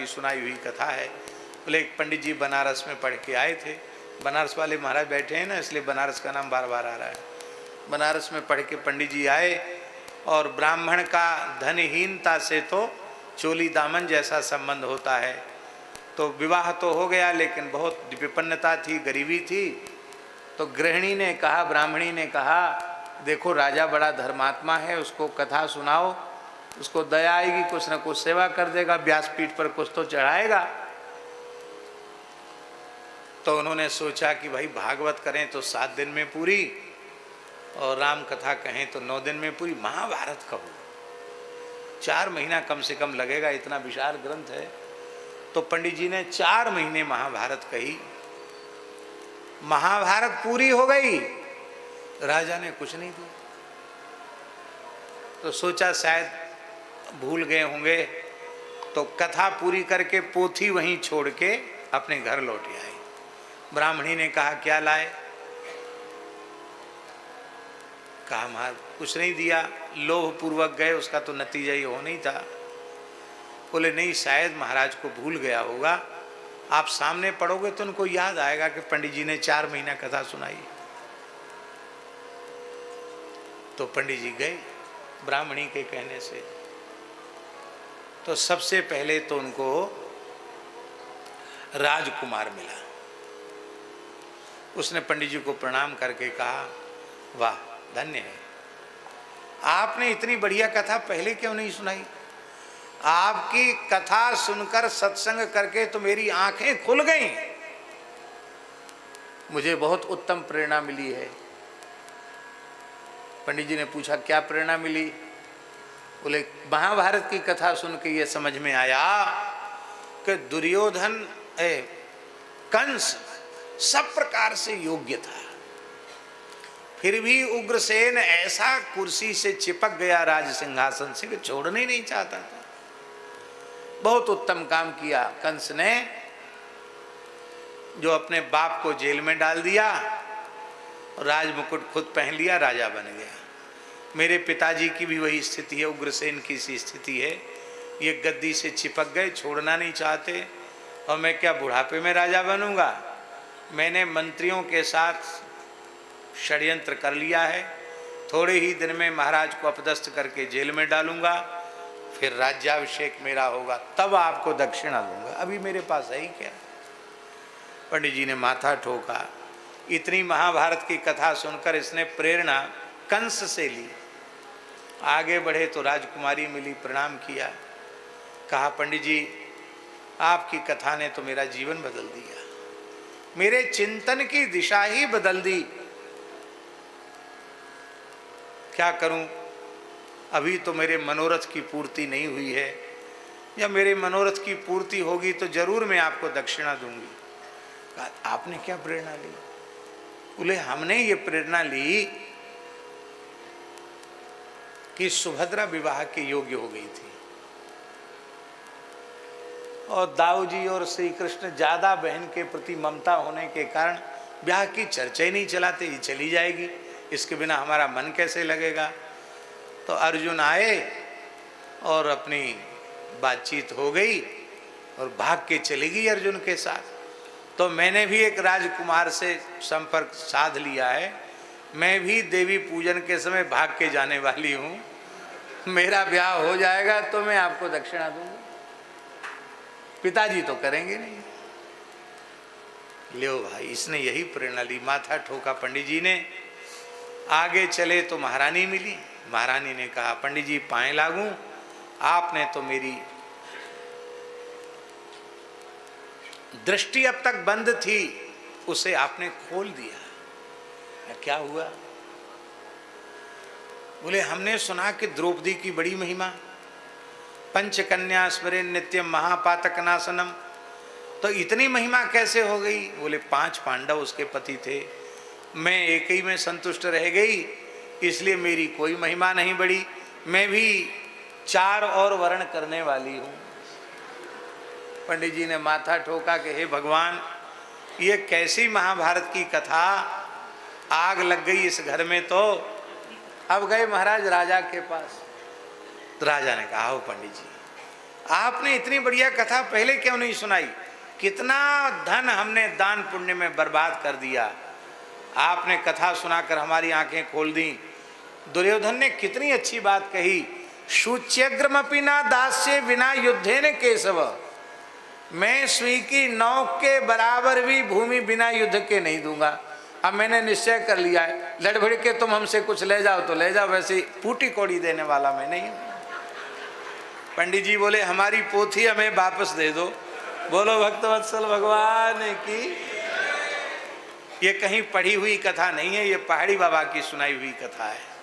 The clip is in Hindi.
सुनाई हुई कथा है। बोले एक पंडित जी बनारस में पढ़ के आए थे, बनारस वाले महाराज बैठे हैं ना, इसलिए बनारस का नाम बार बार आ रहा है। बनारस में पढ़ के पंडित जी आए और ब्राह्मण का धनहीनता से तो चोली दामन जैसा संबंध होता है। तो विवाह तो हो गया, लेकिन बहुत विपन्नता थी, गरीबी थी। तो गृहिणी ने कहा, ब्राह्मणी ने कहा, देखो राजा बड़ा धर्मात्मा है, उसको कथा सुनाओ, उसको दया आएगी, कुछ न कुछ सेवा कर देगा, व्यासपीठ पर कुछ तो चढ़ाएगा। तो उन्होंने सोचा कि भाई भागवत करें तो 7 दिन में पूरी, और राम कथा कहें तो 9 दिन में पूरी। महाभारत कहो 4 महीना कम से कम लगेगा, इतना विशाल ग्रंथ है। तो पंडित जी ने 4 महीने महाभारत कही। महाभारत पूरी हो गई, राजा ने कुछ नहीं दिया। तो सोचा शायद भूल गए होंगे, तो कथा पूरी करके पोथी वहीं छोड़ के अपने घर लौट आए। ब्राह्मणी ने कहा क्या लाए? कहा महाराज कुछ नहीं दिया, लोभ पूर्वक गए, उसका तो नतीजा ये हो नहीं था। बोले नहीं, शायद महाराज को भूल गया होगा, आप सामने पढ़ोगे तो उनको याद आएगा कि पंडित जी ने 4 महीना कथा सुनाई। तो पंडित जी गए ब्राह्मणी के कहने से। तो सबसे पहले तो उनको राजकुमार मिला। उसने पंडित जी को प्रणाम करके कहा, वाह धन्य है, आपने इतनी बढ़िया कथा पहले क्यों नहीं सुनाई? आपकी कथा सुनकर सत्संग करके तो मेरी आंखें खुल गईं, मुझे बहुत उत्तम प्रेरणा मिली है। पंडित जी ने पूछा क्या प्रेरणा मिली? बोले महाभारत की कथा सुन के ये समझ में आया कि दुर्योधन कंस सब प्रकार से योग्य था, फिर भी उग्रसेन ऐसा कुर्सी से चिपक गया राज सिंहासन से कि छोड़ना ही नहीं चाहता था। बहुत उत्तम काम किया कंस ने, जो अपने बाप को जेल में डाल दिया, राज मुकुट खुद पहन लिया, राजा बन गया। मेरे पिताजी की भी वही स्थिति है, उग्रसेन की सी स्थिति है। ये गद्दी से चिपक गए, छोड़ना नहीं चाहते, और मैं क्या बुढ़ापे में राजा बनूंगा? मैंने मंत्रियों के साथ षड्यंत्र कर लिया है, थोड़े ही दिन में महाराज को अपदस्थ करके जेल में डालूंगा, फिर राज्याभिषेक मेरा होगा, तब आपको दक्षिणा दूंगा, अभी मेरे पास है ही क्या। पंडित जी ने माथा ठोका। इतनी महाभारत की कथा सुनकर इसने प्रेरणा कंस से ली। आगे बढ़े तो राजकुमारी मिली, प्रणाम किया, कहा पंडित जी आपकी कथा ने तो मेरा जीवन बदल दिया, मेरे चिंतन की दिशा ही बदल दी। क्या करूं? अभी तो मेरे मनोरथ की पूर्ति नहीं हुई है, या मेरे मनोरथ की पूर्ति होगी तो जरूर मैं आपको दक्षिणा दूंगी। कहा आपने क्या प्रेरणा ली? बोले हमने ये प्रेरणा ली कि सुभद्रा विवाह के योग्य हो गई थी, और दाऊ जी और श्री कृष्ण ज्यादा बहन के प्रति ममता होने के कारण ब्याह की चर्चा ही नहीं चलाते, ये चली जाएगी, इसके बिना हमारा मन कैसे लगेगा। तो अर्जुन आए और अपनी बातचीत हो गई और भाग के चली गई अर्जुन के साथ। तो मैंने भी एक राजकुमार से संपर्क साध लिया है, मैं भी देवी पूजन के समय भाग के जाने वाली हूँ, मेरा ब्याह हो जाएगा तो मैं आपको दक्षिणा दूंगा। पिताजी तो करेंगे नहीं। लो भाई, इसने यही प्रेरणा ली, माथा ठोका पंडित जी ने। आगे चले तो महारानी मिली। महारानी ने कहा पंडित जी पाए लागूं, आपने तो मेरी दृष्टि अब तक बंद थी, उसे आपने खोल दिया। क्या हुआ? बोले हमने सुना कि द्रौपदी की बड़ी महिमा, पंचकन्या स्मरेन नित्यम महापातक नाशनम, तो इतनी महिमा कैसे हो गई? बोले 5 पांडव उसके पति थे, मैं एक ही में संतुष्ट रह गई, इसलिए मेरी कोई महिमा नहीं बढ़ी, मैं भी 4 और वर्ण करने वाली हूँ। पंडित जी ने माथा ठोका कि हे भगवान, ये कैसी महाभारत की कथा, आग लग गई इस घर में। तो अब गए महाराज राजा के पास। तो राजा ने कहा, आओ पंडित जी आपने इतनी बढ़िया कथा पहले क्यों नहीं सुनाई? कितना धन हमने दान पुण्य में बर्बाद कर दिया। आपने कथा सुनाकर हमारी आंखें खोल दी। दुर्योधन ने कितनी अच्छी बात कही, शुच्यग्रमपि न दास्य विना युद्धेन केशव। मैं सुई की नौक के बराबर भी भूमि बिना युद्ध के नहीं दूंगा। अब मैंने निश्चय कर लिया है, लड़भड़ के तुम हमसे कुछ ले जाओ तो ले जाओ, वैसे फूटी कौड़ी देने वाला मैं नहीं हूं। पंडित जी बोले हमारी पोथी हमें वापस दे दो। बोलो भक्तवत्सल भगवान की। ये कहीं पढ़ी हुई कथा नहीं है, ये पहाड़ी बाबा की सुनाई हुई कथा है।